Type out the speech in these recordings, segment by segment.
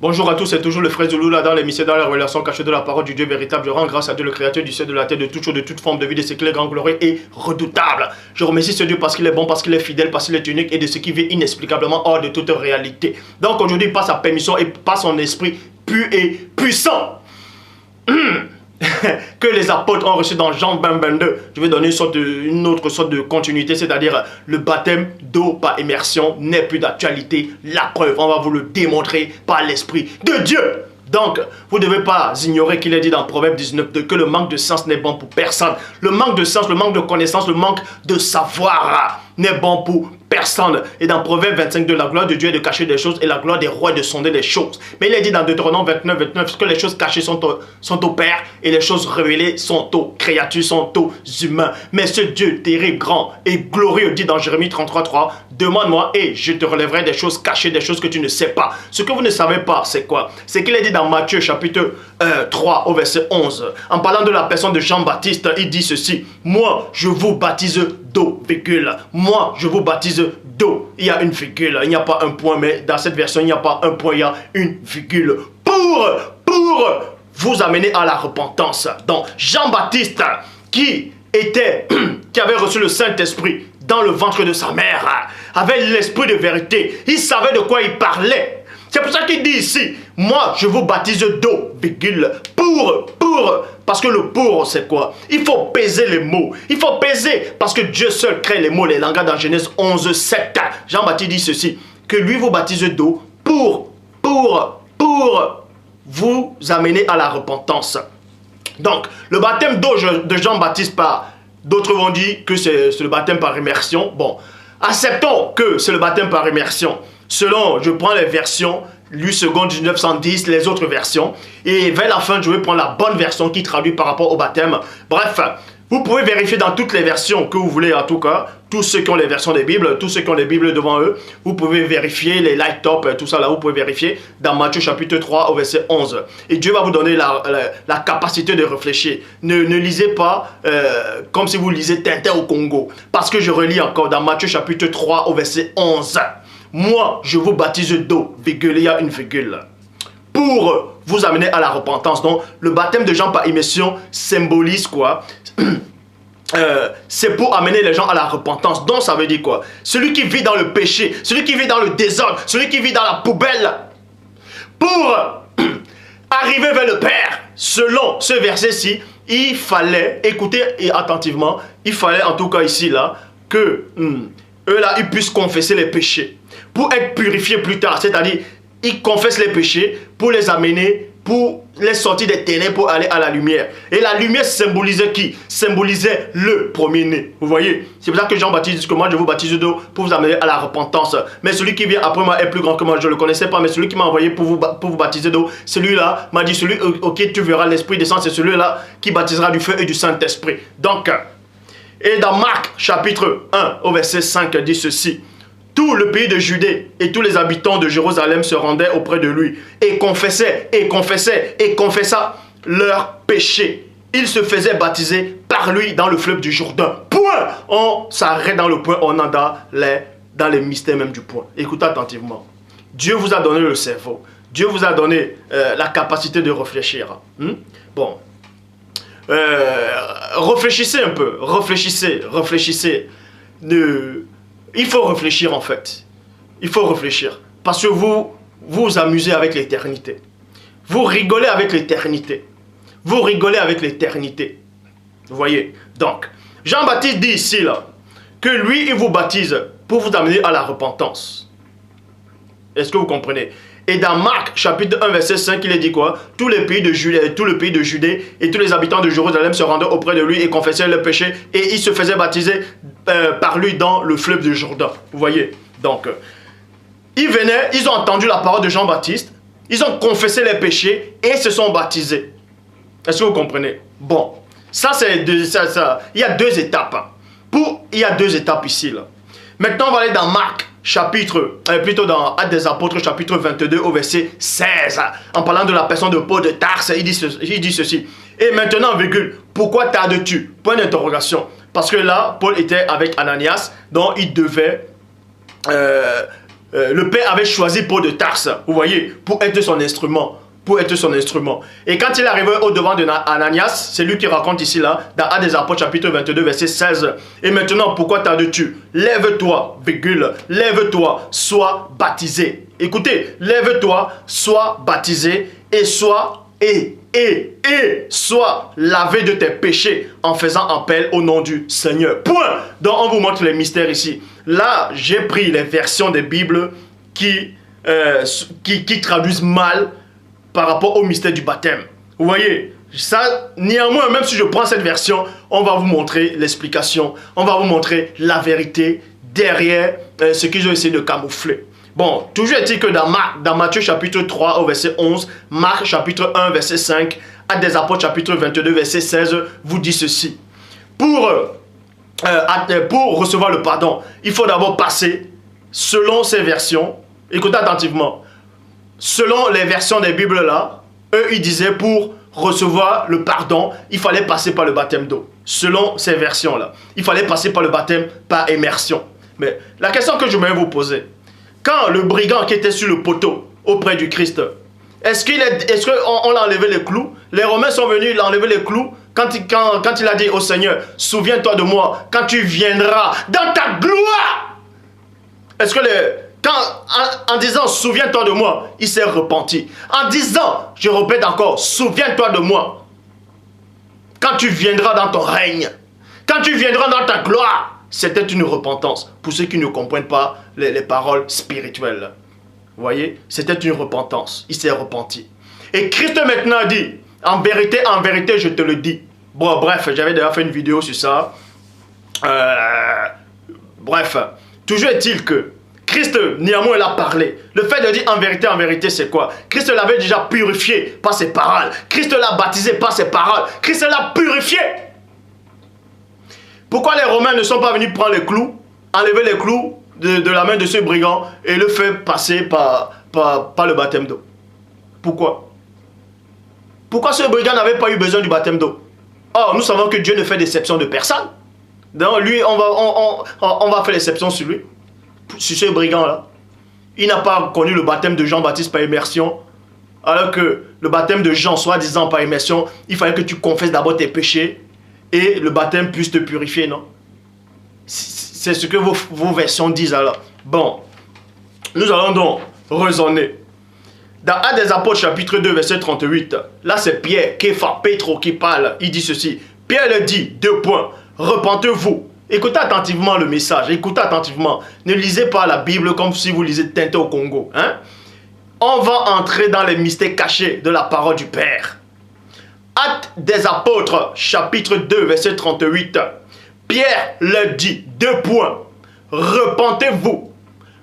Bonjour à tous, c'est toujours le frère Zoulou là dans l'émission dans la relation cachée de la parole du Dieu véritable. Je rends grâce à Dieu le créateur du ciel, de la terre, de toute chose, de toute forme de vie, de ce qu'il est grand, glorieux et redoutable. Je remercie ce Dieu parce qu'il est bon, parce qu'il est fidèle, parce qu'il est unique et de ce qui vit inexplicablement hors de toute réalité. Donc aujourd'hui, par sa permission et par son esprit pur et puissant que les apôtres ont reçu dans Jean 22. Je vais donner une autre sorte de continuité, c'est-à-dire le baptême d'eau par immersion n'est plus d'actualité. La preuve, on va vous le démontrer par l'Esprit de Dieu. Donc, vous ne devez pas ignorer qu'il est dit dans Proverbe 19 que le manque de sens n'est bon pour personne. Le manque de sens, le manque de connaissance, le manque de savoir n'est bon pour personne. Et dans Proverbe 25 la gloire de Dieu est de cacher des choses et la gloire des rois est de sonder des choses. Mais il est dit dans Deutéronome 29 que les choses cachées sont au Père et les choses révélées sont aux créatures, sont aux humains. Mais ce Dieu terrible, grand et glorieux dit dans Jérémie 33:3, demande-moi et je te relèverai des choses cachées, des choses que tu ne sais pas. Ce que vous ne savez pas, c'est quoi? C'est qu'il est dit dans Matthieu chapitre 3 au verset 11, en parlant de la personne de Jean-Baptiste, il dit ceci: moi je vous baptise d'eau, virgule. Moi je vous baptise d'eau. Il y a une virgule, il n'y a pas un point, mais dans cette version il n'y a pas un point, il y a une virgule. Pour vous amener à la repentance. Donc Jean-Baptiste qui avait reçu le Saint-Esprit dans le ventre de sa mère, avait l'esprit de vérité, il savait de quoi il parlait. C'est pour ça qu'il dit ici, moi je vous baptise d'eau, virgule, parce que le pour c'est quoi? Il faut peser les mots, il faut peser, parce que Dieu seul crée les mots, les langages dans Genèse 11:7. Jean-Baptiste dit ceci, que lui vous baptise d'eau pour vous amener à la repentance. Donc, le baptême d'eau de Jean-Baptiste, d'autres vont dire que c'est le baptême par immersion. Bon, acceptons que c'est le baptême par immersion. Selon, je prends les versions, lui second 1910, les autres versions. Et vers la fin, je vais prendre la bonne version qui traduit par rapport au baptême. Bref, vous pouvez vérifier dans toutes les versions que vous voulez, en tout cas. Tous ceux qui ont les versions des Bibles, tous ceux qui ont les Bibles devant eux, vous pouvez vérifier les light top, tout ça là, vous pouvez vérifier dans Matthieu chapitre 3 au verset 11. Et Dieu va vous donner la capacité de réfléchir. Ne lisez pas comme si vous lisez Tintin au Congo. Parce que je relis encore dans Matthieu chapitre 3 au verset 11. Moi, je vous baptise d'eau, virgule, il y a une virgule, pour vous amener à la repentance. Donc, le baptême de Jean par immersion symbolise quoi? C'est pour amener les gens à la repentance. Donc, ça veut dire quoi? Celui qui vit dans le péché, celui qui vit dans le désordre, celui qui vit dans la poubelle, pour arriver vers le Père, selon ce verset-ci, il fallait, écoutez attentivement, il fallait en tout cas ici, là, que eux là, ils puissent confesser les péchés. Pour être purifiés plus tard, c'est-à-dire, ils confessent les péchés pour les amener, pour les sortir des ténèbres pour aller à la lumière. Et la lumière symbolisait qui? Symbolisait le premier-né. Vous voyez? C'est pour ça que Jean-Baptiste dit que moi je vous baptise d'eau pour vous amener à la repentance. Mais celui qui vient après moi est plus grand que moi. Je ne le connaissais pas, mais celui qui m'a envoyé pour vous baptiser d'eau, celui-là m'a dit, celui auquel tu verras l'Esprit descendre, c'est celui-là qui baptisera du feu et du Saint-Esprit. Donc, et dans Marc chapitre 1 au verset 5 dit ceci: tout le pays de Judée et tous les habitants de Jérusalem se rendaient auprès de lui et confessaient leurs péchés. Ils se faisaient baptiser par lui dans le fleuve du Jourdain. Point. On s'arrête dans le point, on est dans les mystères même du point. Écoutez attentivement. Dieu vous a donné le cerveau. Dieu vous a donné la capacité de réfléchir. Bon. Réfléchissez un peu. Réfléchissez. Il faut réfléchir en fait. Il faut réfléchir. Parce que vous vous amusez avec l'éternité. Vous rigolez avec l'éternité. Vous rigolez avec l'éternité. Vous voyez? Donc, Jean-Baptiste dit ici là, que lui, il vous baptise pour vous amener à la repentance. Est-ce que vous comprenez? Et dans Marc chapitre 1 verset 5, il est dit quoi? Tout le pays de Judée et tous les habitants de Jérusalem se rendaient auprès de lui et confessaient leurs péchés et ils se faisaient baptiser par lui dans le fleuve du Jourdain. Vous voyez? Donc, ils venaient, ils ont entendu la parole de Jean-Baptiste, ils ont confessé les péchés et se sont baptisés. Est-ce que vous comprenez? Bon, ça c'est il y a deux étapes. Il y a deux étapes ici là. Maintenant, on va aller dans Marc plutôt dans Actes des Apôtres chapitre 22 au verset 16. En parlant de la personne de Paul de Tarse, il dit ceci. Et maintenant, virgule, pourquoi tardes-tu? Point d'interrogation. Parce que là, Paul était avec Ananias, donc il devait le Père avait choisi Paul de Tarse, vous voyez, pour être son instrument. Pour être son instrument. Et quand il est arrivé au devant de Ananias, c'est lui qui raconte ici là, dans Actes des Apôtres chapitre 22 verset 16. Et maintenant, pourquoi tardes-tu? Lève-toi, virgule, lève-toi, sois baptisé. Écoutez, lève-toi, sois baptisé et sois sois lavé de tes péchés en faisant appel au nom du Seigneur. Point. Donc on vous montre les mystères ici. Là, j'ai pris les versions des Bibles qui traduisent mal par rapport au mystère du baptême. Vous voyez, ça, néanmoins, même si je prends cette version, on va vous montrer l'explication, on va vous montrer la vérité derrière ce qu'ils ont essayé de camoufler. Bon, toujours est-il que dans Matthieu chapitre 3 au verset 11, Marc chapitre 1 verset 5, Actes des Apôtres chapitre 22 verset 16, vous dit ceci. Pour recevoir le pardon, il faut d'abord passer, selon ces versions, écoutez attentivement, selon les versions des Bibles là, eux ils disaient pour recevoir le pardon, il fallait passer par le baptême d'eau. Selon ces versions là, il fallait passer par le baptême par immersion. Mais la question que je voulais vous poser, quand le brigand qui était sur le poteau auprès du Christ, est-ce qu'on l'a enlevé les clous? Les Romains sont venus, il a enlevé les clous quand il a dit au Seigneur, souviens-toi de moi quand tu viendras dans ta gloire. Est-ce que en disant souviens-toi de moi, il s'est repenti. En disant, je répète encore, souviens-toi de moi quand tu viendras dans ton règne, quand tu viendras dans ta gloire, c'était une repentance. Pour ceux qui ne comprennent pas les paroles spirituelles, vous voyez, c'était une repentance. Il s'est repenti. Et Christ maintenant dit, en vérité, je te le dis. Bon, bref, j'avais déjà fait une vidéo sur ça. Bref, toujours est-il que Christ, néanmoins, il a parlé. Le fait de dire en vérité, c'est quoi? Christ l'avait déjà purifié par ses paroles. Christ l'a baptisé par ses paroles. Christ l'a purifié. Pourquoi les Romains ne sont pas venus prendre les clous, enlever les clous de la main de ce brigand et le faire passer par le baptême d'eau? Pourquoi? Pourquoi ce brigand n'avait pas eu besoin du baptême d'eau? Or, nous savons que Dieu ne fait d'exception de personne. Donc, lui, on va faire l'exception sur lui. Sur ce brigand-là. Il n'a pas connu le baptême de Jean-Baptiste par immersion. Alors que le baptême de Jean, soi-disant par immersion, il fallait que tu confesses d'abord tes péchés et le baptême puisse te purifier, non? C'est ce que vos versions disent alors. Bon, nous allons donc raisonner. Dans Actes des Apôtres chapitre 2 verset 38, là c'est Pierre, Képha, Pétro qui parle. Il dit ceci. Pierre le dit, 2 points. Repentez-vous. Écoutez attentivement le message, écoutez attentivement. Ne lisez pas la Bible comme si vous lisez Tintin au Congo. Hein? On va entrer dans les mystères cachés de la parole du Père. Actes des Apôtres, chapitre 2, verset 38. Pierre le dit, 2 points. Repentez-vous,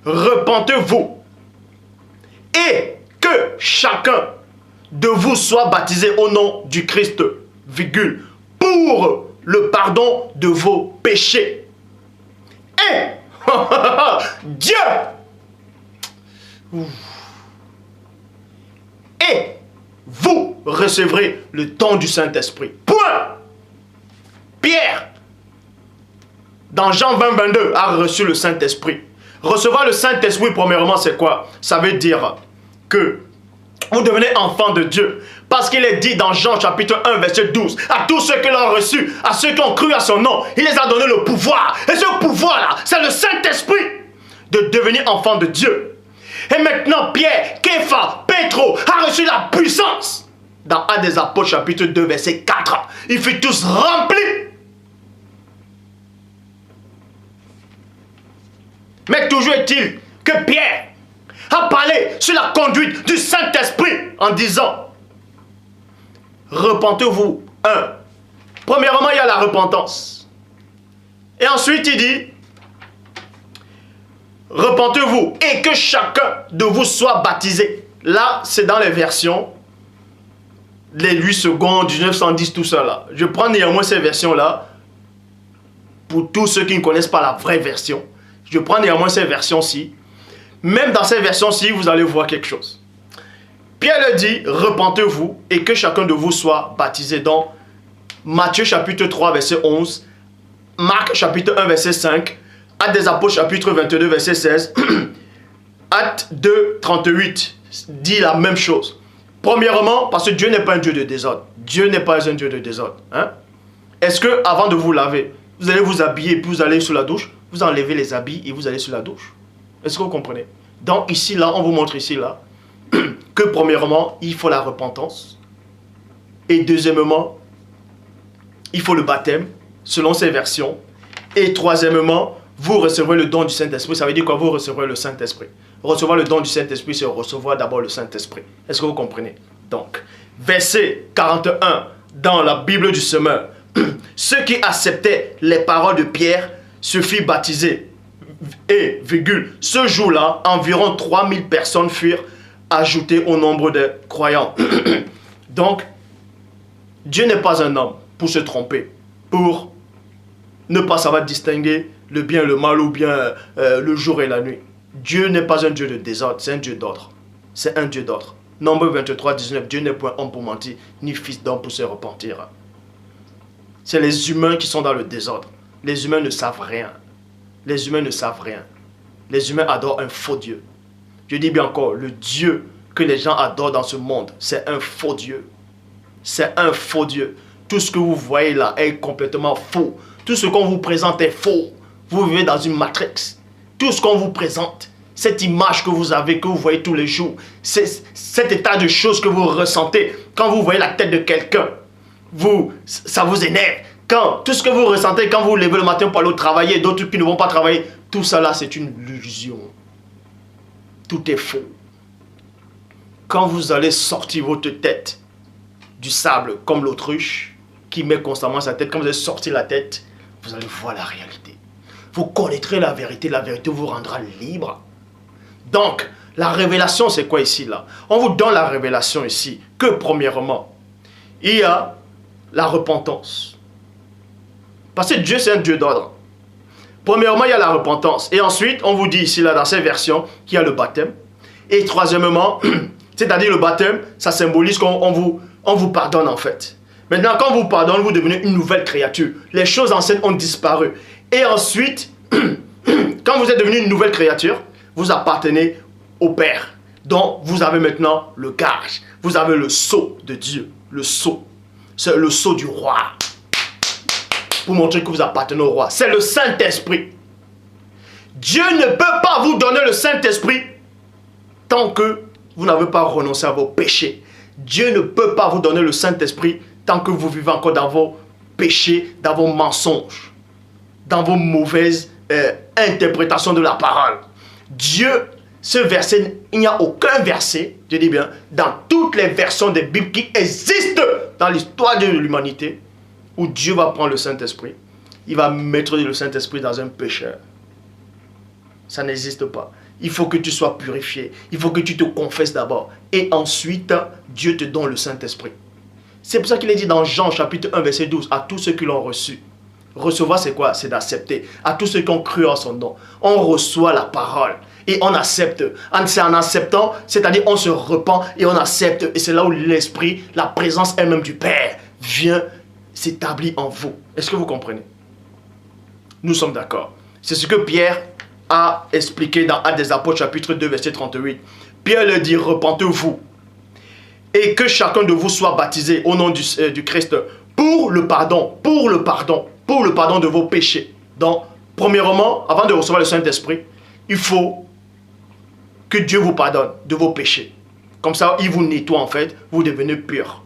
repentez-vous. Et que chacun de vous soit baptisé au nom du Christ, virgule, pour le pardon de vos péchés. Et Dieu et vous recevrez le don du Saint-Esprit. Point. Pierre, dans Jean 20, 22, a reçu le Saint-Esprit. Recevoir le Saint-Esprit, premièrement, c'est quoi? Ça veut dire que vous devenez enfant de Dieu. Parce qu'il est dit dans Jean chapitre 1 verset 12, à tous ceux qui l'ont reçu, à ceux qui ont cru à son nom, il les a donné le pouvoir. Et ce pouvoir-là, c'est le Saint-Esprit de devenir enfant de Dieu. Et maintenant, Pierre, Képha, Pétro a reçu la puissance. Dans Actes des Apôtres chapitre 2 verset 4, il fut tous remplis. Mais toujours est-il que Pierre a parlé sur la conduite du Saint-Esprit en disant, repentez-vous. Premièrement, il y a la repentance. Et ensuite, il dit, repentez-vous et que chacun de vous soit baptisé. Là, c'est dans les versions, les 8 secondes, 1910, tout ça là. Je prends néanmoins ces versions-là pour tous ceux qui ne connaissent pas la vraie version. Je prends néanmoins ces versions-ci. Même dans ces versions-ci, vous allez voir quelque chose. Pierre le dit, repentez-vous et que chacun de vous soit baptisé dans Matthieu chapitre 3 verset 11, Marc chapitre 1 verset 5, Actes des Apôtres chapitre 22 verset 16, Acte 2, 38 dit la même chose. Premièrement, parce que Dieu n'est pas un Dieu de désordre. Dieu n'est pas un Dieu de désordre. Hein? Est-ce que avant de vous laver, vous allez vous habiller et puis vous allez sous la douche, vous enlevez les habits et vous allez sous la douche? Est-ce que vous comprenez? Donc ici, là, on vous montre ici, là, que premièrement, il faut la repentance. Et deuxièmement, il faut le baptême, selon ces versions. Et troisièmement, vous recevrez le don du Saint-Esprit. Ça veut dire quoi? Vous recevrez le Saint-Esprit. Recevoir le don du Saint-Esprit, c'est recevoir d'abord le Saint-Esprit. Est-ce que vous comprenez? Donc, verset 41 dans la Bible du Semeur. Ceux qui acceptaient les paroles de Pierre se firent baptiser. Et, virgule, ce jour-là, environ 3000 personnes furent ajoutées au nombre des croyants. Donc, Dieu n'est pas un homme pour se tromper, pour ne pas savoir distinguer le bien et le mal ou bien le jour et la nuit. Dieu n'est pas un Dieu de désordre, c'est un Dieu d'ordre. C'est un Dieu d'ordre. Nombre 23, 19, Dieu n'est point homme pour mentir, ni fils d'homme pour se repentir. C'est les humains qui sont dans le désordre. Les humains ne savent rien. Les humains ne savent rien. Les humains adorent un faux Dieu. Je dis bien encore, le Dieu que les gens adorent dans ce monde, c'est un faux Dieu. C'est un faux Dieu. Tout ce que vous voyez là est complètement faux. Tout ce qu'on vous présente est faux. Vous vivez dans une matrix. Tout ce qu'on vous présente, cette image que vous avez, que vous voyez tous les jours, cet état de choses que vous ressentez quand vous voyez la tête de quelqu'un, ça vous énerve. Quand tout ce que vous ressentez quand vous vous levez le matin pour aller travailler, d'autres qui ne vont pas travailler, tout ça là c'est une illusion. Tout est faux. Quand vous allez sortir votre tête du sable comme l'autruche qui met constamment sa tête, quand vous allez sortir la tête, vous allez voir la réalité. Vous connaîtrez la vérité vous rendra libre. Donc, la révélation, c'est quoi ici, là? On vous donne la révélation ici, que premièrement, il y a la repentance. Parce que Dieu, c'est un Dieu d'ordre. Premièrement, il y a la repentance. Et ensuite, on vous dit ici, là, dans ces versions, qu'il y a le baptême. Et troisièmement, c'est-à-dire le baptême, ça symbolise qu'on vous pardonne, en fait. Maintenant, quand on vous pardonne, vous devenez une nouvelle créature. Les choses anciennes ont disparu. Et ensuite, quand vous êtes devenu une nouvelle créature, vous appartenez au Père. Donc, vous avez maintenant le gage. Vous avez le sceau de Dieu. Le sceau. C'est le sceau du roi. Pour montrer que vous appartenez au roi. C'est le Saint-Esprit. Dieu ne peut pas vous donner le Saint-Esprit tant que vous n'avez pas renoncé à vos péchés. Dieu ne peut pas vous donner le Saint-Esprit tant que vous vivez encore dans vos péchés, dans vos mensonges, dans vos mauvaises interprétations de la parole. Dieu, ce verset, il n'y a aucun verset, je dis bien, dans toutes les versions des Bibles qui existent dans l'histoire de l'humanité, où Dieu va prendre le Saint-Esprit, il va mettre le Saint-Esprit dans un pécheur. Ça n'existe pas. Il faut que tu sois purifié. Il faut que tu te confesses d'abord. Et ensuite, Dieu te donne le Saint-Esprit. C'est pour ça qu'il est dit dans Jean chapitre 1 verset 12, à tous ceux qui l'ont reçu. Recevoir c'est quoi? C'est d'accepter. À tous ceux qui ont cru en son nom. On reçoit la parole. Et on accepte. C'est en acceptant, c'est-à-dire on se repent et on accepte. Et c'est là où l'Esprit, la présence elle-même du Père vient s'établir en vous. Est-ce que vous comprenez? Nous sommes d'accord. C'est ce que Pierre a expliqué dans Actes des Apôtres chapitre 2 verset 38. Pierre leur dit, repentez-vous et que chacun de vous soit baptisé au nom du Christ pour le pardon de vos péchés. Donc, premièrement, avant de recevoir le Saint-Esprit, il faut que Dieu vous pardonne de vos péchés. Comme ça, il vous nettoie en fait, vous devenez pur.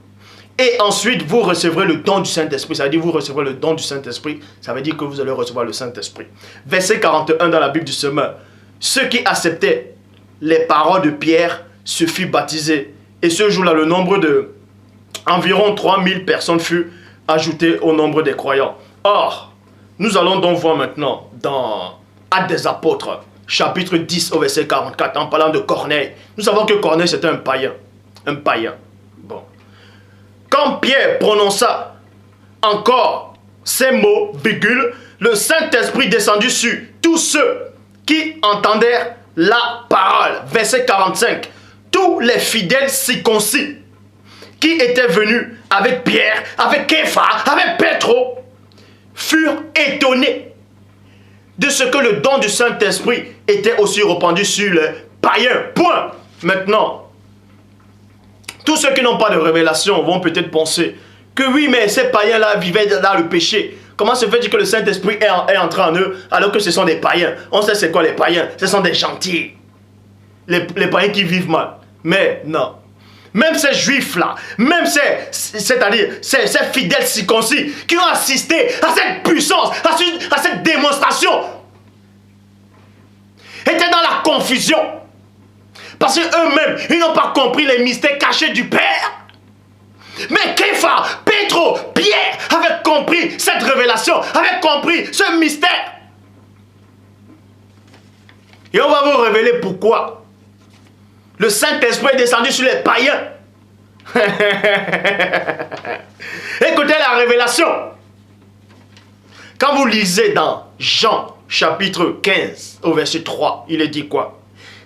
Et ensuite, vous recevrez le don du Saint-Esprit. Ça veut dire vous recevrez le don du Saint-Esprit. Ça veut dire que vous allez recevoir le Saint-Esprit. Verset 41 dans la Bible du Semeur. Ceux qui acceptaient les paroles de Pierre se firent baptiser. Et ce jour-là, le nombre de environ 3000 personnes fut ajouté au nombre des croyants. Or, nous allons donc voir maintenant dans Actes des Apôtres, chapitre 10 au verset 44, en parlant de Corneille. Nous savons que Corneille c'était un païen. Un païen. Bon. Quand Pierre prononça encore ces mots, virgule, le Saint-Esprit descendit sur tous ceux qui entendirent la parole. Verset 45. Tous les fidèles circoncis qui étaient venus avec Pierre, avec Képha, avec Pétro, furent étonnés de ce que le don du Saint-Esprit était aussi répandu sur les païens. Point. Maintenant, tous ceux qui n'ont pas de révélation vont peut-être penser que oui, mais ces païens-là vivaient dans le péché. Comment se fait-il que le Saint-Esprit est entré en eux alors que ce sont des païens? On sait c'est quoi les païens? Ce sont des gentils. Les païens qui vivent mal. Mais non. Même ces juifs-là, même c'est-à-dire ces fidèles circoncis qui ont assisté à cette puissance, à cette démonstration, étaient dans la confusion. Parce qu'eux-mêmes, ils n'ont pas compris les mystères cachés du Père. Mais Képha, Pétro, Pierre avaient compris cette révélation, avaient compris ce mystère. Et on va vous révéler pourquoi le Saint-Esprit est descendu sur les païens. Écoutez la révélation. Quand vous lisez dans Jean chapitre 15 au verset 3, il est dit quoi?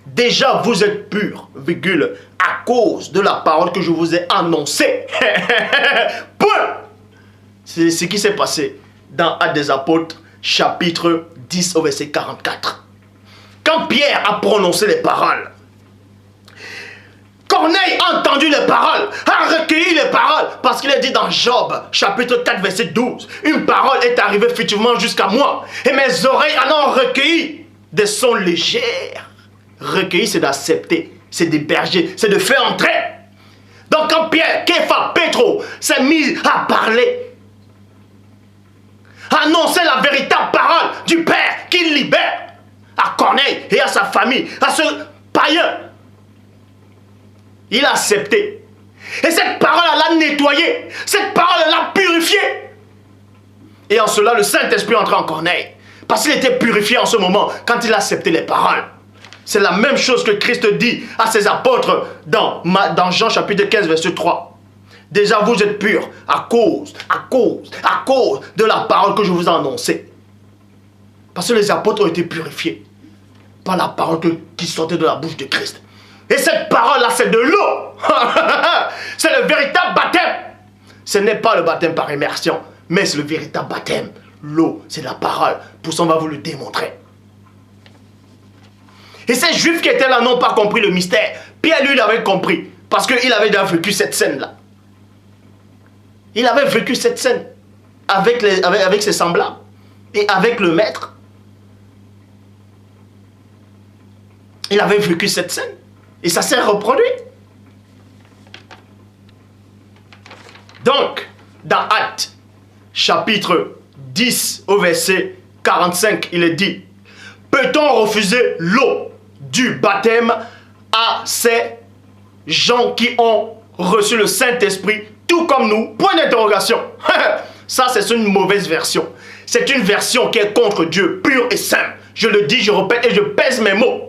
Déjà vous êtes purs, virgule, à cause de la parole que je vous ai annoncée. Point. C'est ce qui s'est passé dans Actes des Apôtres chapitre 10 au verset 44. Quand Pierre a prononcé les paroles, Corneille a entendu les paroles, a recueilli les paroles, parce qu'il est dit dans Job, chapitre 4, verset 12, une parole est arrivée effectivement jusqu'à moi, et mes oreilles en ont recueilli des sons légers. Recueillir, c'est d'accepter, c'est d'héberger, c'est de faire entrer. Donc quand Pierre, Képha, Pétro s'est mis à parler, à annoncer la véritable parole du Père qui libère, à Corneille et à sa famille, à ce païen, il a accepté. Et cette parole l'a nettoyé. Cette parole l'a purifié. Et en cela, le Saint-Esprit entre en Corneille. Parce qu'il était purifié en ce moment, quand il a accepté les paroles. C'est la même chose que Christ dit à ses apôtres dans Jean chapitre 15, verset 3. Déjà, vous êtes purs à cause de la parole que je vous ai annoncée. Parce que les apôtres ont été purifiés par la parole qui sortait de la bouche de Christ. Et cette parole-là, c'est de l'eau. C'est le véritable baptême. Ce n'est pas le baptême par immersion, mais c'est le véritable baptême. L'eau, c'est la parole. Pour ça, on va vous le démontrer. Et ces juifs qui étaient là n'ont pas compris le mystère. Pierre, lui, il avait compris. Parce qu'il avait déjà vécu cette scène-là. Il avait vécu cette scène avec ses semblables et avec le maître. Il avait vécu cette scène. Et ça s'est reproduit. Donc, dans Actes, chapitre 10, au verset 45, il est dit: peut-on refuser l'eau du baptême à ces gens qui ont reçu le Saint-Esprit, tout comme nous? Point d'interrogation. Ça, c'est une mauvaise version. C'est une version qui est contre Dieu, pure et simple. Je le dis, je répète et je pèse mes mots.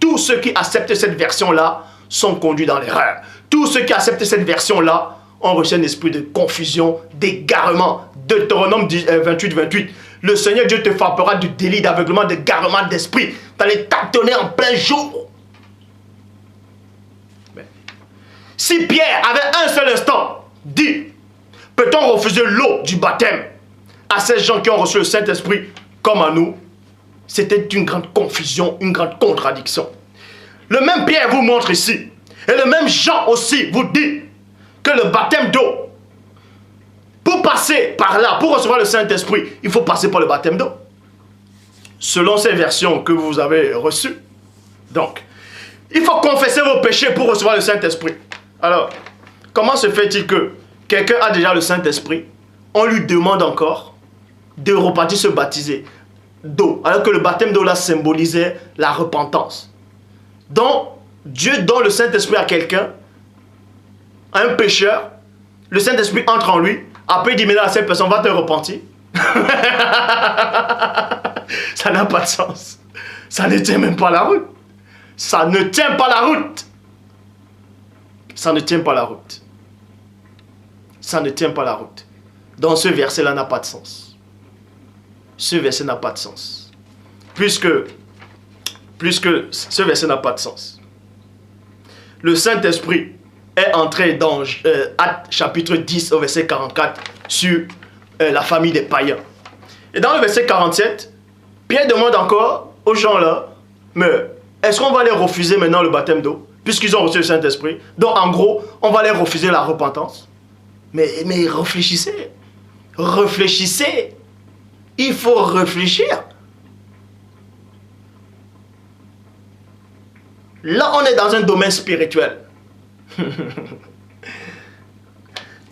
Tous ceux qui acceptent cette version-là sont conduits dans l'erreur. Tous ceux qui acceptent cette version-là ont reçu un esprit de confusion, d'égarement. Deutéronome 28, 28. Le Seigneur Dieu te frappera du délit d'aveuglement, d'égarement d'esprit. T'allais tâtonner en plein jour. Mais, si Pierre avait un seul instant dit: peut-on refuser l'eau du baptême à ces gens qui ont reçu le Saint-Esprit comme à nous? C'était une grande confusion, une grande contradiction. Le même Pierre vous montre ici, et le même Jean aussi vous dit que le baptême d'eau, pour passer par là, pour recevoir le Saint-Esprit, il faut passer par le baptême d'eau. Selon ces versions que vous avez reçues. Donc, il faut confesser vos péchés pour recevoir le Saint-Esprit. Alors, comment se fait-il que quelqu'un a déjà le Saint-Esprit, on lui demande encore de repartir se baptiser d'eau, alors que le baptême d'eau là symbolisait la repentance. Donc, Dieu donne le Saint-Esprit à quelqu'un, à un pécheur, le Saint-Esprit entre en lui, après il dit maintenant à cette personne, va te repentir. Ça n'a pas de sens. Ça ne tient même pas la route. Ça ne tient pas la route. Ça ne tient pas la route. Ça ne tient pas la route. Donc ce verset-là n'a pas de sens. Ce verset n'a pas de sens. Puisque ce verset n'a pas de sens. Le Saint-Esprit est entré dans Actes chapitre 10 au verset 44 sur la famille des païens. Et dans le verset 47, Pierre demande encore aux gens là, mais est-ce qu'on va les refuser maintenant le baptême d'eau, puisqu'ils ont reçu le Saint-Esprit? Donc en gros, on va les refuser la repentance. Mais réfléchissez. Réfléchissez. Il faut réfléchir. Là, on est dans un domaine spirituel.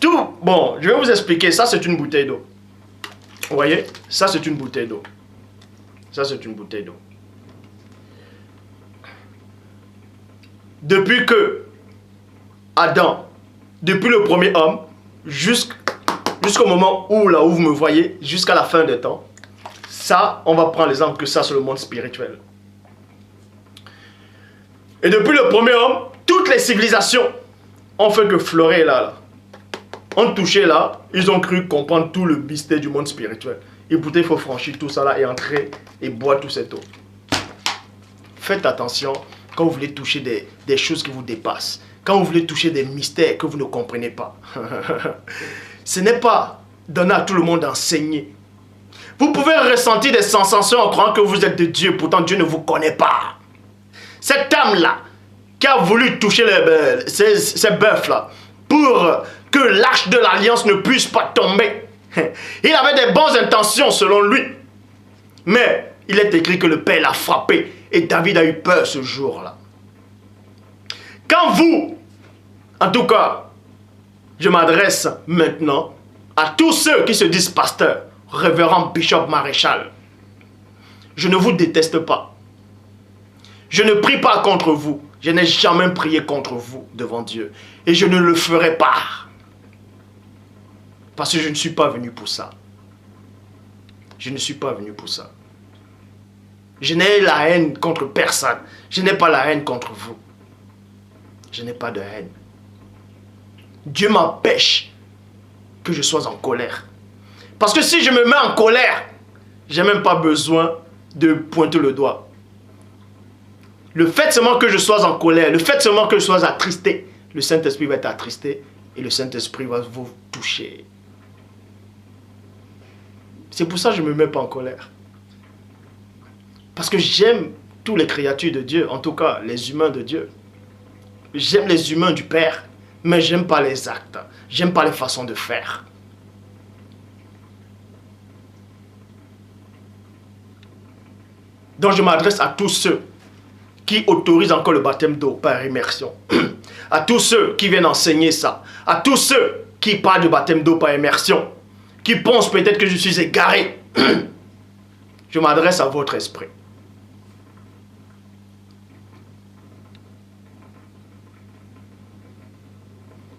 Tout, bon, je vais vous expliquer. Ça, c'est une bouteille d'eau. Vous voyez? Ça, c'est une bouteille d'eau. Ça, c'est une bouteille d'eau. Depuis que Adam, depuis le premier homme, jusqu'au moment où, là où vous me voyez, jusqu'à la fin des temps, ça, on va prendre l'exemple que ça, c'est le monde spirituel. Et depuis le premier homme, toutes les civilisations ont fait que fleurir là. On touchait là, ils ont cru comprendre tout le mystère du monde spirituel. Et pourtant, il faut franchir tout ça là et entrer et boire toute cette eau. Faites attention quand vous voulez toucher des choses qui vous dépassent. Quand vous voulez toucher des mystères que vous ne comprenez pas. Ce n'est pas donner à tout le monde d'enseigner. Vous pouvez ressentir des sensations en croyant que vous êtes de Dieu, pourtant Dieu ne vous connaît pas. Cette âme-là, qui a voulu toucher ces bœufs-là, pour que l'arche de l'alliance ne puisse pas tomber. Il avait des bonnes intentions selon lui. Mais il est écrit que le Père l'a frappé. Et David a eu peur ce jour-là. Quand vous, en tout cas, je m'adresse maintenant à tous ceux qui se disent pasteurs, révérend bishop maréchal. Je ne vous déteste pas. Je ne prie pas contre vous. Je n'ai jamais prié contre vous devant Dieu. Et je ne le ferai pas. Parce que je ne suis pas venu pour ça. Je ne suis pas venu pour ça. Je n'ai la haine contre personne. Je n'ai pas la haine contre vous. Je n'ai pas de haine. Dieu m'empêche que je sois en colère. Parce que si je me mets en colère, je n'ai même pas besoin de pointer le doigt. Le fait seulement que je sois en colère, le fait seulement que je sois attristé, le Saint-Esprit va être attristé et le Saint-Esprit va vous toucher. C'est pour ça que je ne me mets pas en colère. Parce que j'aime toutes les créatures de Dieu, en tout cas les humains de Dieu. J'aime les humains du Père, mais je n'aime pas les actes. Je n'aime pas les façons de faire. Donc je m'adresse à tous ceux qui autorisent encore le baptême d'eau par immersion. À tous ceux qui viennent enseigner ça. À tous ceux qui parlent de baptême d'eau par immersion. Qui pensent peut-être que je suis égaré. Je m'adresse à votre esprit.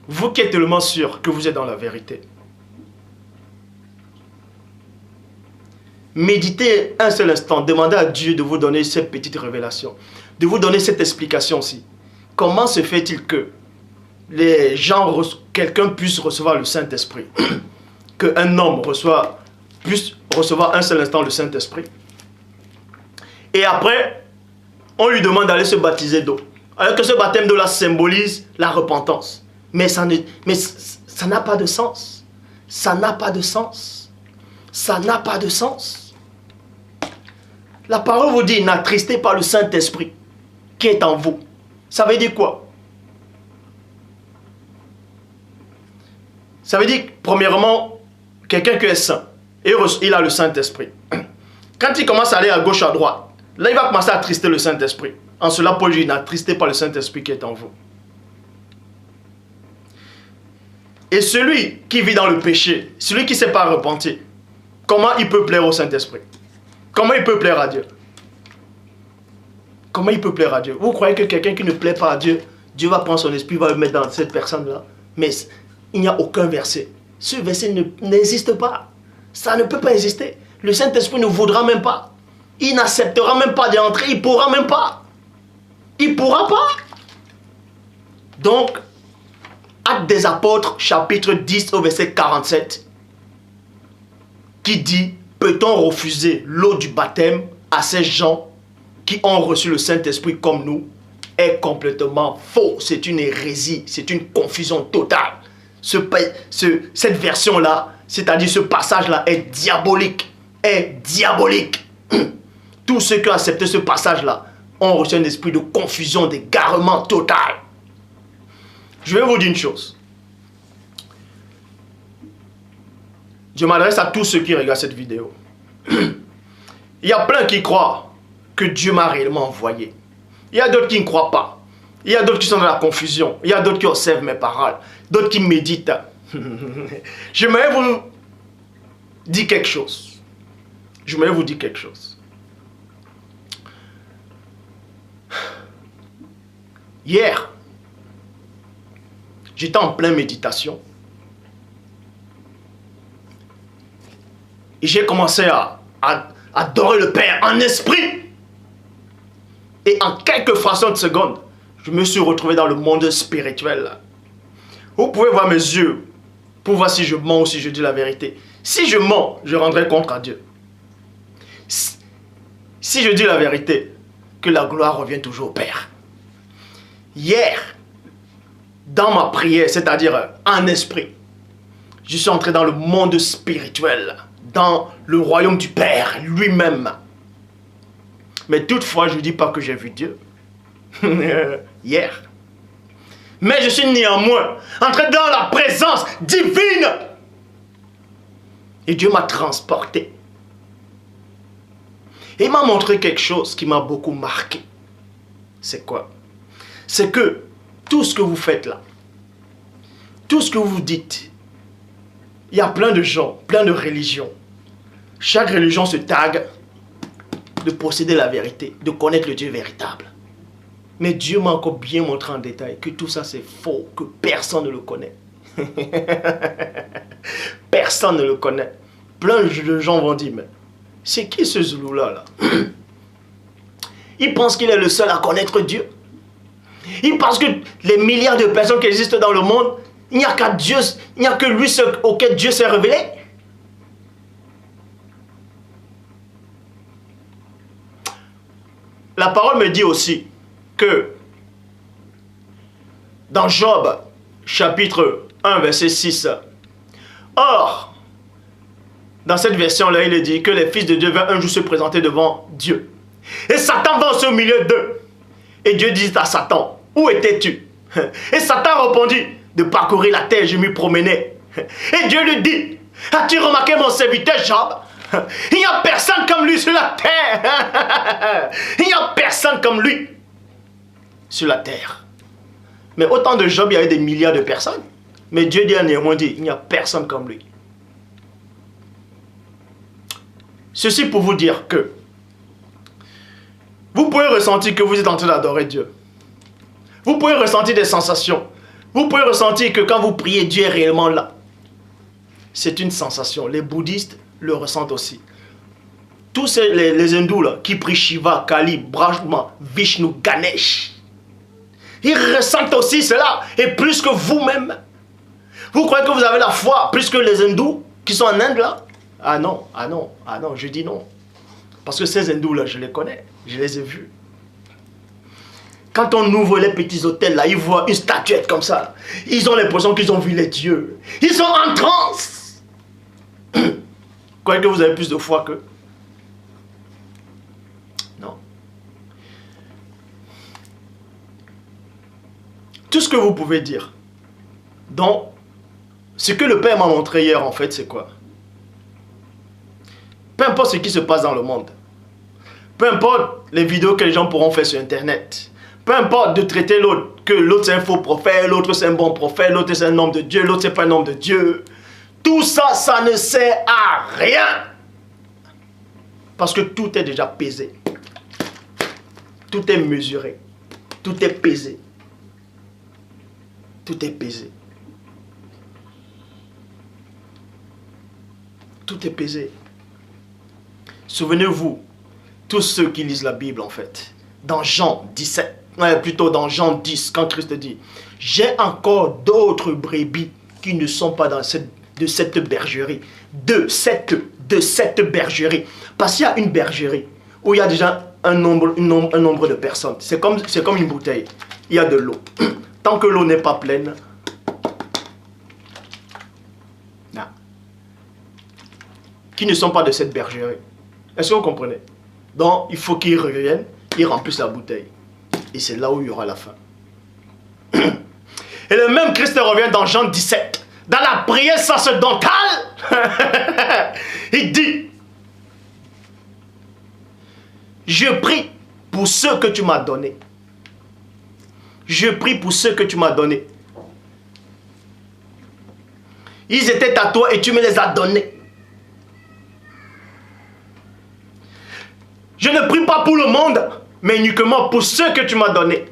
Vous qui êtes tellement sûr que vous êtes dans la vérité. Méditez un seul instant. Demandez à Dieu de vous donner cette petite révélation. De vous donner cette explication aussi. Comment se fait-il que les gens, quelqu'un puisse recevoir le Saint-Esprit? Qu'un homme puisse recevoir un seul instant le Saint-Esprit. Et après, on lui demande d'aller se baptiser d'eau. Alors que ce baptême d'eau là symbolise la repentance. Mais ça n'a pas de sens. Ça n'a pas de sens. Ça n'a pas de sens. La parole vous dit, n'attristez pas le Saint-Esprit qui est en vous. Ça veut dire quoi? Ça veut dire, premièrement, quelqu'un qui est saint, et il a le Saint-Esprit. Quand il commence à aller à gauche, à droite, là il va commencer à attrister le Saint-Esprit. En cela, Paul dit, n'attristez pas le Saint-Esprit qui est en vous. Et celui qui vit dans le péché, celui qui ne s'est pas repenti, comment il peut plaire au Saint-Esprit? Comment il peut plaire à Dieu? Comment il peut plaire à Dieu? Vous croyez que quelqu'un qui ne plaît pas à Dieu, Dieu va prendre son esprit, va le mettre dans cette personne-là? Mais il n'y a aucun verset. Ce verset n'existe pas. Ça ne peut pas exister. Le Saint-Esprit ne voudra même pas. Il n'acceptera même pas d'y entrer. Il ne pourra même pas. Il ne pourra pas. Donc, Actes des Apôtres, chapitre 10 au verset 47, qui dit, peut-on refuser l'eau du baptême à ces gens qui ont reçu le Saint-Esprit comme nous, est complètement faux. C'est une hérésie, c'est une confusion totale. Cette version-là, c'est-à-dire ce passage-là, est diabolique. Est diabolique. Tous ceux qui ont accepté ce passage-là ont reçu un esprit de confusion, d'égarement total. Je vais vous dire une chose. Je m'adresse à tous ceux qui regardent cette vidéo. Il y a plein qui croient que Dieu m'a réellement envoyé. Il y a d'autres qui ne croient pas. Il y a d'autres qui sont dans la confusion. Il y a d'autres qui observent mes paroles. D'autres qui méditent. J'aimerais vous dire quelque chose. J'aimerais vous dire quelque chose. Hier, j'étais en pleine méditation. Et j'ai commencé à adorer le Père en esprit. Et en quelques fractions de secondes, je me suis retrouvé dans le monde spirituel. Vous pouvez voir mes yeux pour voir si je mens ou si je dis la vérité. Si je mens, je rendrai compte à Dieu. Si je dis la vérité, que la gloire revient toujours au Père. Hier, dans ma prière, c'est-à-dire en esprit, je suis entré dans le monde spirituel, dans le royaume du Père lui-même. Mais toutefois, je ne dis pas que j'ai vu Dieu. Hier. Mais je suis néanmoins entré dans la présence divine. Et Dieu m'a transporté. Et il m'a montré quelque chose qui m'a beaucoup marqué. C'est quoi? C'est que tout ce que vous faites là, tout ce que vous dites, il y a plein de gens, plein de religions. Chaque religion se targue de posséder la vérité, de connaître le Dieu véritable. Mais Dieu m'a encore bien montré en détail que tout ça c'est faux, que personne ne le connaît. Personne ne le connaît. Plein de gens vont dire, mais c'est qui ce Zoulou-là là? Il pense qu'il est le seul à connaître Dieu. Il pense que les milliards de personnes qui existent dans le monde, il n'y a qu'à Dieu, il n'y a que lui seul auquel Dieu s'est révélé. La parole me dit aussi que dans Job, chapitre 1, verset 6, or, dans cette version-là, il est dit que les fils de Dieu vont un jour se présenter devant Dieu. Et Satan va aussi au milieu d'eux. Et Dieu dit à Satan, où étais-tu? Et Satan répondit, de parcourir la terre, je m'y promenais. Et Dieu lui dit, as-tu remarqué mon serviteur Job? Il n'y a personne comme lui sur la terre. Il n'y a personne comme lui sur la terre. Mais autant de Job, il y avait des milliards de personnes. Mais Dieu dernièrement dit, il n'y a personne comme lui. Ceci pour vous dire que vous pouvez ressentir que vous êtes en train d'adorer Dieu. Vous pouvez ressentir des sensations. Vous pouvez ressentir que quand vous priez, Dieu est réellement là. C'est une sensation. Les bouddhistes le ressentent aussi. Tous les hindous là, qui prient Shiva, Kali, Brahma, Vishnu, Ganesh, ils ressentent aussi cela. Et plus que vous-même. Vous croyez que vous avez la foi plus que les hindous qui sont en Inde là? Ah non, ah non, ah non, je dis non. Parce que ces hindous là, je les connais. Je les ai vus. Quand on ouvre les petits hôtels là, ils voient une statuette comme ça. Ils ont l'impression qu'ils ont vu les dieux. Ils sont en transe. Croyez que vous avez plus de foi qu'eux? Non. Tout ce que vous pouvez dire. Donc, ce que le Père m'a montré hier en fait, c'est quoi? Peu importe ce qui se passe dans le monde. Peu importe les vidéos que les gens pourront faire sur Internet. Peu importe de traiter l'autre, que l'autre c'est un faux prophète, l'autre c'est un bon prophète, l'autre c'est un homme de Dieu, l'autre c'est pas un homme de Dieu. Tout ça, ça ne sert à rien. Parce que tout est déjà pesé. Tout est mesuré. Tout est pesé. Tout est pesé. Tout est pesé. Souvenez-vous, tous ceux qui lisent la Bible en fait, dans Jean 17, plutôt dans Jean 10, quand Christ dit, j'ai encore d'autres brebis qui ne sont pas de cette bergerie. De cette bergerie. Parce qu'il y a une bergerie où il y a déjà un nombre de personnes. C'est comme une bouteille. Il y a de l'eau. Tant que l'eau n'est pas pleine, non. Qui ne sont pas de cette bergerie. Est-ce que vous comprenez? Donc, il faut qu'ils reviennent Ils remplissent la bouteille. Et c'est là où il y aura la fin. Et le même Christ revient dans Jean 17. Dans la prière sacerdotale, il dit, je prie pour ceux que tu m'as donnés. Je prie pour ceux que tu m'as donnés. Ils étaient à toi et tu me les as donnés. Je ne prie pas pour le monde, mais uniquement pour ceux que tu m'as donnés.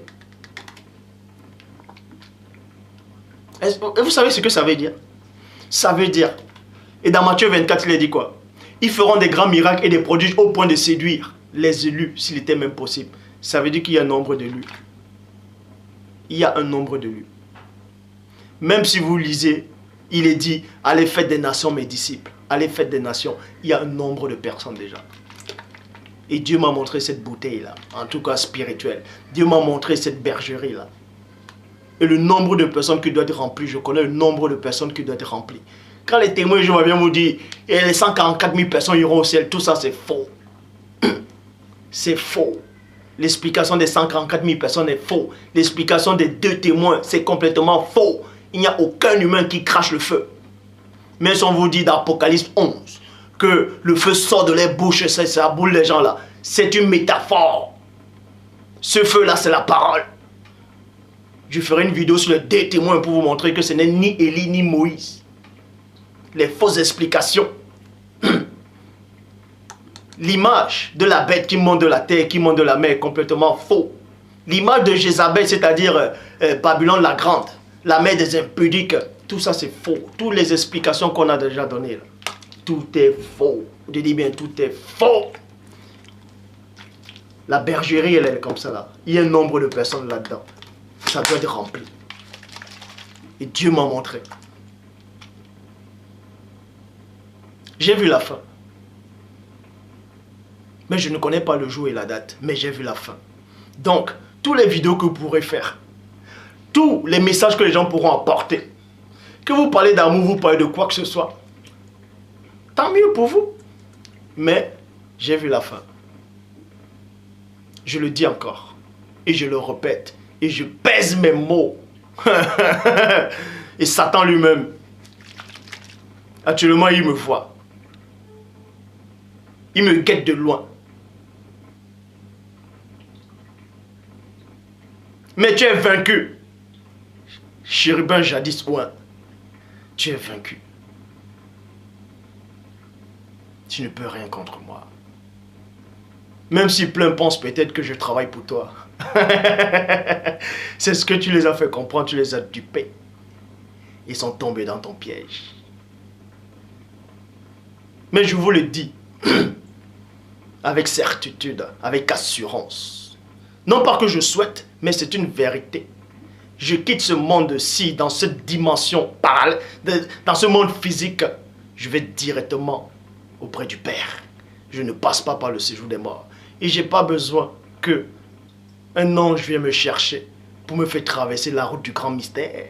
Et vous savez ce que ça veut dire? Ça veut dire, et dans Matthieu 24, il a dit quoi? Ils feront des grands miracles et des prodiges au point de séduire les élus, s'il était même possible. Ça veut dire qu'il y a un nombre d'élus. Il y a un nombre d'élus. Même si vous lisez, il est dit, allez faites des nations mes disciples. Allez faites des nations. Il y a un nombre de personnes déjà. Et Dieu m'a montré cette bouteille-là, en tout cas spirituelle. Dieu m'a montré cette bergerie-là. Et le nombre de personnes qui doit être remplies, je connais le nombre de personnes qui doivent être remplies. Quand les témoins, je vais bien vous dire, et les 144 000 personnes iront au ciel, tout ça c'est faux. C'est faux. L'explication des 144 000 personnes est faux. L'explication des 2 témoins, c'est complètement faux. Il n'y a aucun humain qui crache le feu. Mais si on vous dit dans Apocalypse 11 que le feu sort de leur bouche et ça boule les gens là, c'est une métaphore. Ce feu-là, c'est la parole. Je ferai une vidéo sur les 2 témoins pour vous montrer que ce n'est ni Élie ni Moïse. Les fausses explications. L'image de la bête qui monte de la terre, qui monte de la mer est complètement faux. L'image de Jézabel, c'est-à-dire Babylone la grande, la mère des impudiques, tout ça c'est faux. Toutes les explications qu'on a déjà données, là, tout est faux. Je dis bien, tout est faux. La bergerie, elle est comme ça là. Il y a un nombre de personnes là-dedans. Ça doit être rempli. Et Dieu m'a montré. J'ai vu la fin. Mais je ne connais pas le jour et la date. Mais j'ai vu la fin. Donc, tous les vidéos que vous pourrez faire, tous les messages que les gens pourront apporter, que vous parlez d'amour, vous parlez de quoi que ce soit, tant mieux pour vous. Mais j'ai vu la fin. Je le dis encore. Et je le répète. Et je pèse mes mots. Et Satan lui-même, actuellement, il me voit. Il me guette de loin. Mais tu es vaincu. Chérubin jadis ouin. Tu es vaincu. Tu ne peux rien contre moi. Même si plein pensent peut-être que je travaille pour toi. C'est ce que tu les as fait comprendre, tu les as dupés. Ils sont tombés dans ton piège. Mais je vous le dis, avec certitude, avec assurance. Non pas que je souhaite, mais c'est une vérité. Je quitte ce monde-ci, dans cette dimension parallèle, dans ce monde physique, je vais directement auprès du Père. Je ne passe pas par le séjour des morts. Et je n'ai pas besoin que un ange vienne me chercher pour me faire traverser la route du grand mystère.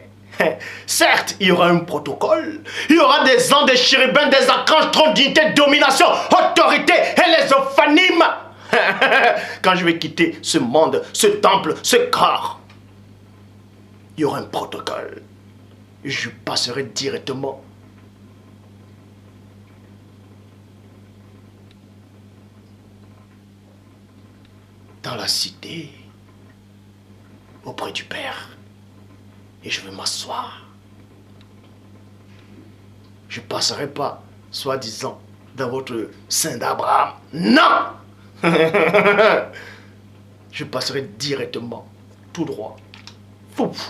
Certes, il y aura un protocole. Il y aura des anges, des chérubins, des archanges, trône, dignité, domination, autorité et les ophanimes. Quand je vais quitter ce monde, ce temple, ce corps, il y aura un protocole. Je passerai directement dans la cité, auprès du Père. Et je vais m'asseoir. Je ne passerai pas, soi-disant, dans votre sein d'Abraham. Non. Je passerai directement, tout droit. Fouf.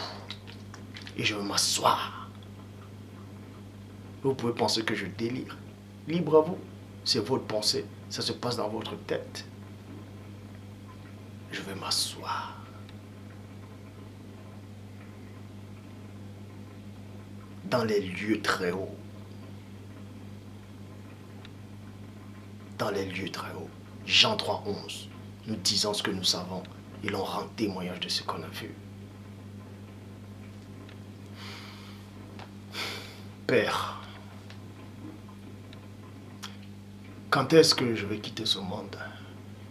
Et je vais m'asseoir. Vous pouvez penser que je délire. Libre à vous. C'est votre pensée. Ça se passe dans votre tête. Je vais m'asseoir. Dans les lieux très hauts. Dans les lieux très hauts. Jean 3,11. Nous disons ce que nous savons. Et l'on rend témoignage de ce qu'on a vu. Père, quand est-ce que je vais quitter ce monde?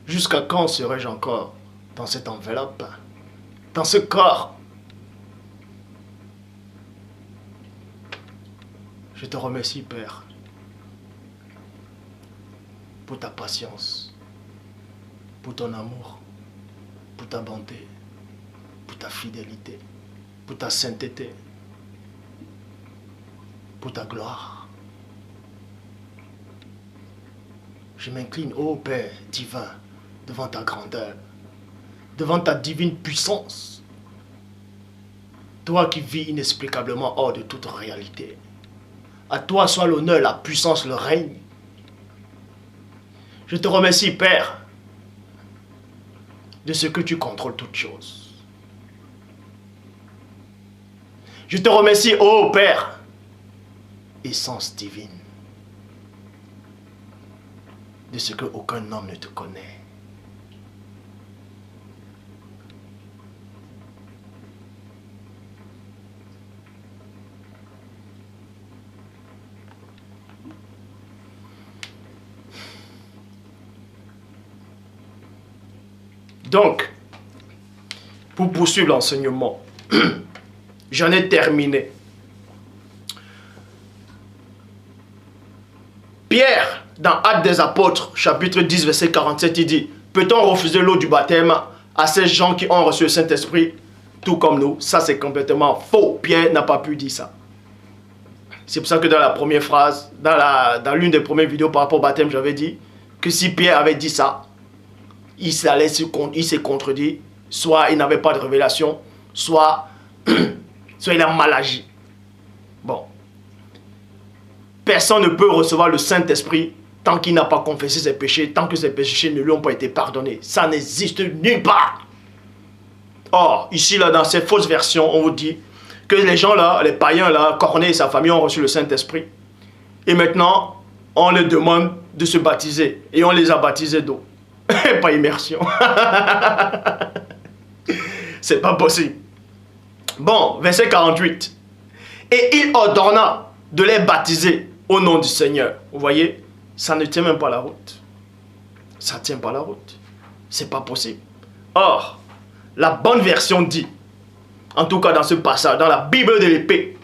Jusqu'à quand serai-je encore dans cette enveloppe, dans ce corps. Je te remercie, Père, pour ta patience, pour ton amour, pour ta bonté, pour ta fidélité, pour ta sainteté, pour ta gloire. Je m'incline, ô Père divin, devant ta grandeur, devant ta divine puissance. Toi qui vis inexplicablement hors de toute réalité. À toi soit l'honneur, la puissance, le règne. Je te remercie, Père, de ce que tu contrôles toutes choses. Je te remercie, ô Père, essence divine, de ce que aucun homme ne te connaît. Donc, pour poursuivre l'enseignement, j'en ai terminé. Pierre, dans Actes des Apôtres, chapitre 10, verset 47, il dit, peut-on refuser l'eau du baptême à ces gens qui ont reçu le Saint-Esprit, tout comme nous? Ça, c'est complètement faux. Pierre n'a pas pu dire ça. C'est pour ça que dans la première phrase, dans l'une des premières vidéos par rapport au baptême, j'avais dit que si Pierre avait dit ça, il s'est contredit, soit il n'avait pas de révélation, soit il a mal agi. Bon. Personne ne peut recevoir le Saint-Esprit tant qu'il n'a pas confessé ses péchés, tant que ses péchés ne lui ont pas été pardonnés. Ça n'existe nulle part. Or, ici, là, dans ces fausses versions, on vous dit que les gens là, les païens là, Corneille et sa famille ont reçu le Saint-Esprit. Et maintenant, on leur demande de se baptiser. Et on les a baptisés d'eau. Pas immersion. C'est pas possible. Bon, verset 48. Et il ordonna de les baptiser au nom du Seigneur. Vous voyez, ça ne tient même pas la route. Ça ne tient pas la route. C'est pas possible. Or, la bonne version dit, en tout cas dans ce passage, dans la Bible de l'épée,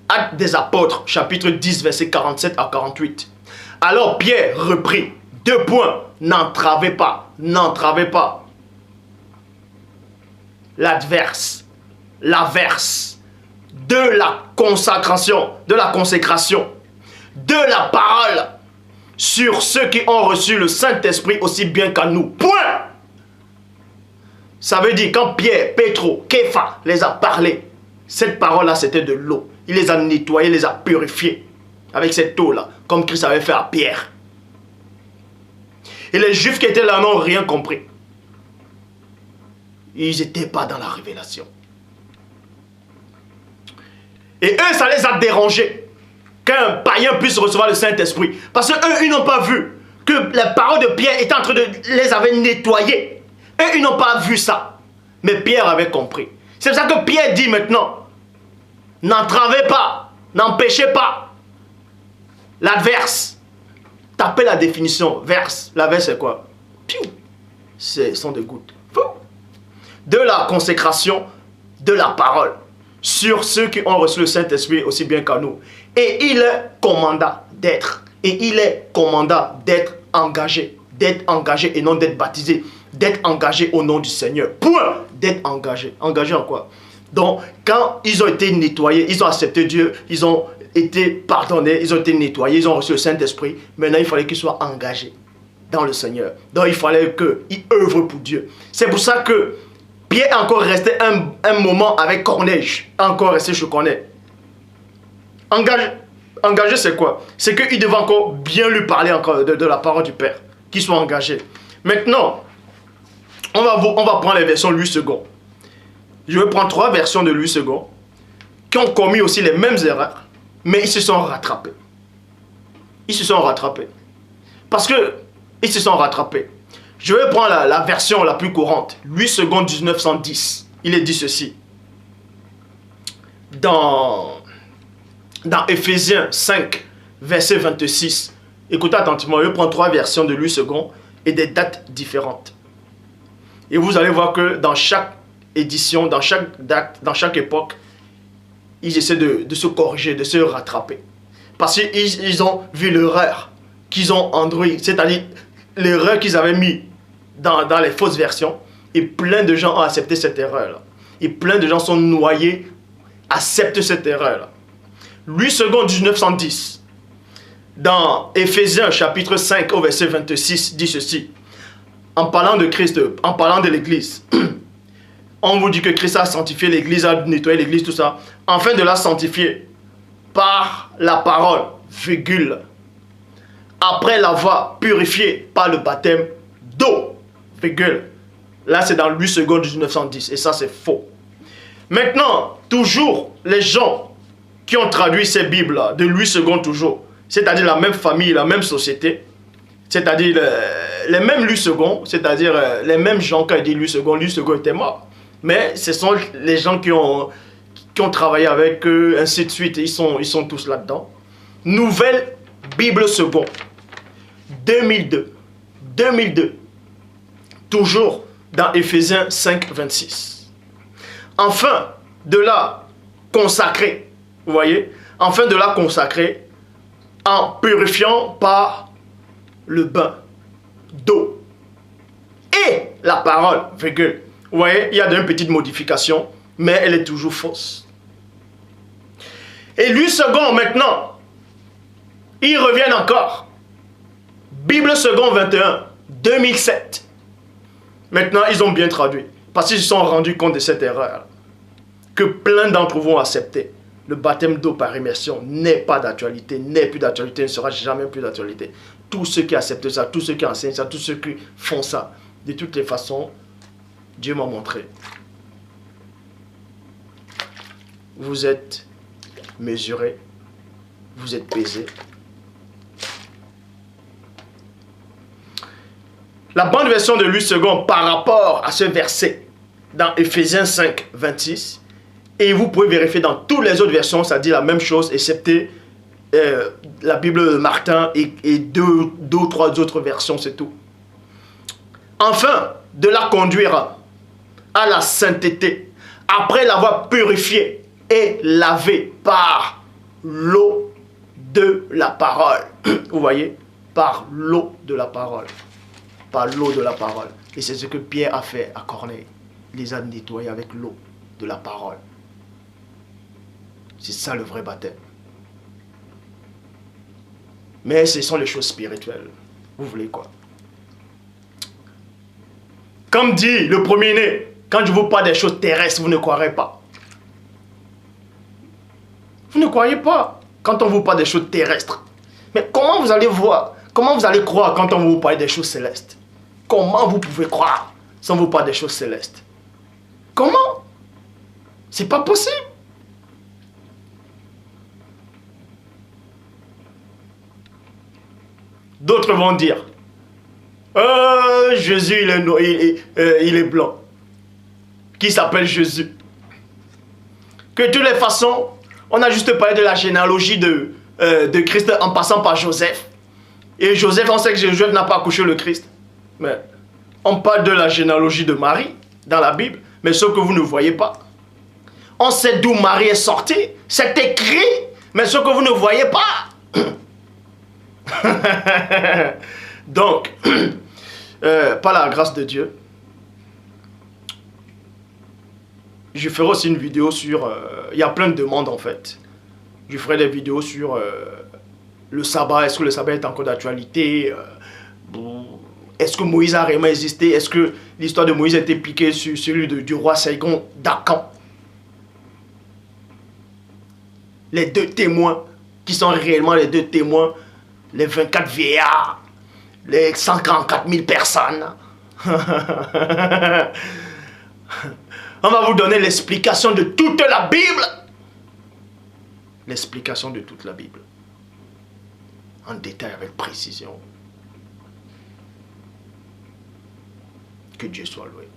Actes des Apôtres, chapitre 10, verset 47 à 48. Alors Pierre reprit, 2 points, n'entravez pas l'averse de la consécration, de la parole sur ceux qui ont reçu le Saint-Esprit aussi bien qu'à nous. Point. Ça veut dire quand Pierre, Pétro, Képha les a parlé, cette parole-là c'était de l'eau. Il les a nettoyés, les a purifiés avec cette eau-là, comme Christ avait fait à Pierre. Et les Juifs qui étaient là n'ont rien compris. Ils n'étaient pas dans la révélation. Et eux, ça les a dérangés qu'un païen puisse recevoir le Saint-Esprit. Parce qu'eux, ils n'ont pas vu que la parole de Pierre était en train de les avoir nettoyés. Eux, ils n'ont pas vu ça. Mais Pierre avait compris. C'est pour ça que Pierre dit maintenant, n'entravez pas, n'empêchez pas l'adverse. Tapez la définition, verse. La verse c'est quoi? Ce sont des gouttes. De la consécration de la parole sur ceux qui ont reçu le Saint-Esprit aussi bien qu'à nous. Et il commanda d'être. Et il est commandant d'être engagé. D'être engagé et non d'être baptisé. D'être engagé au nom du Seigneur. Point. D'être engagé. Engagé en quoi? Donc, quand ils ont été nettoyés, ils ont accepté Dieu, ils ont été pardonnés, ils ont été nettoyés, ils ont reçu le Saint-Esprit. Maintenant, il fallait qu'ils soient engagés dans le Seigneur. Donc, il fallait qu'ils œuvrent pour Dieu. C'est pour ça que Pierre est encore resté un moment avec Corneille. Encore resté chez Corneille. Engagé, c'est quoi? C'est qu'il devait encore bien lui parler encore de la parole du Père. Qu'il soit engagé. Maintenant, on va prendre les versions Louis II. Je vais prendre 3 versions de Louis II qui ont commis aussi les mêmes erreurs, mais ils se sont rattrapés. Ils se sont rattrapés. Parce que ils se sont rattrapés. Je vais prendre la version la plus courante. Louis II 1910. Il est dit ceci. Dans Éphésiens 5, verset 26. Écoutez attentivement, je vais prendre 3 versions de Louis II et des dates différentes. Et vous allez voir que dans chaque édition, dans chaque date, dans chaque époque, ils essaient de se corriger, de se rattraper. Parce qu'ils ont vu l'erreur qu'ils ont induite, c'est-à-dire l'erreur qu'ils avaient mis dans les fausses versions. Et plein de gens ont accepté cette erreur-là. Et plein de gens sont noyés, acceptent cette erreur-là. Louis II 1910, dans Éphésiens chapitre 5 au verset 26, dit ceci. En parlant de Christ, en parlant de l'Église, on vous dit que Christ a sanctifié l'Église, a nettoyé l'Église, tout ça, afin de la sanctifier par la parole, virgule, après l'avoir purifiée par le baptême d'eau, virgule. Là, c'est dans Louis II 1910, et ça, c'est faux. Maintenant, toujours, les gens qui ont traduit ces Bibles-là, de Louis II toujours, c'est-à-dire la même famille, la même société, c'est-à-dire les mêmes Louis II, c'est-à-dire les mêmes gens qui ont dit Louis II était mort. Mais ce sont les gens qui ont travaillé avec eux, ainsi de suite, ils sont tous là-dedans. Nouvelle Bible seconde, 2002, toujours dans Éphésiens 5, 26. Afin de la consacrer, vous voyez, afin de la consacrer en purifiant par le bain d'eau et la parole, virgule. Vous voyez, il y a une petite modification, mais elle est toujours fausse. Et Louis II, maintenant, ils reviennent encore. Bible seconde 21, 2007. Maintenant, ils ont bien traduit, parce qu'ils se sont rendus compte de cette erreur, que plein d'entre vous ont accepté. Le baptême d'eau par immersion n'est pas d'actualité, n'est plus d'actualité, ne sera jamais plus d'actualité. Tous ceux qui acceptent ça, tous ceux qui enseignent ça, tous ceux qui font ça, de toutes les façons, Dieu m'a montré. Vous êtes mesurés, vous êtes pesés. La bonne version de Louis II par rapport à ce verset dans Éphésiens 5, 26, et vous pouvez vérifier dans toutes les autres versions, ça dit la même chose, excepté la Bible de Martin et deux ou trois autres versions, c'est tout. Enfin, de la conduire à la sainteté, après l'avoir purifiée et lavée par l'eau de la parole. Vous voyez? Par l'eau de la parole. Par l'eau de la parole. Et c'est ce que Pierre a fait à Corneille. Il les a nettoyés avec l'eau de la parole. C'est ça le vrai baptême. Mais ce sont les choses spirituelles. Vous voulez quoi? Comme dit le premier-né, quand je vous parle des choses terrestres, vous ne croirez pas. Vous ne croyez pas quand on vous parle des choses terrestres. Mais comment vous allez voir? Comment vous allez croire quand on vous parle des choses célestes? Comment vous pouvez croire sans vous parler des choses célestes? Comment? C'est pas possible. D'autres vont dire, Jésus, il est blanc. Qui s'appelle Jésus. Que de toutes les façons, on a juste parlé de la généalogie de Christ en passant par Joseph. Et Joseph, on sait que Joseph n'a pas accouché le Christ. Mais on parle de la généalogie de Marie dans la Bible, mais ce que vous ne voyez pas. On sait d'où Marie est sortie. C'est écrit, mais ce que vous ne voyez pas. Donc, par la grâce de Dieu, je ferai aussi une vidéo sur... il y a plein de demandes en fait. Je ferai des vidéos sur le sabbat. Est-ce que le sabbat est encore d'actualité? Est-ce que Moïse a réellement existé? Est-ce que l'histoire de Moïse a été piquée sur celui du roi Saigon d'Akan? Les deux témoins, qui sont réellement les deux témoins, les 24 vieillards, les 144 000 personnes. On va vous donner l'explication de toute la Bible. L'explication de toute la Bible. En détail, avec précision. Que Dieu soit loué.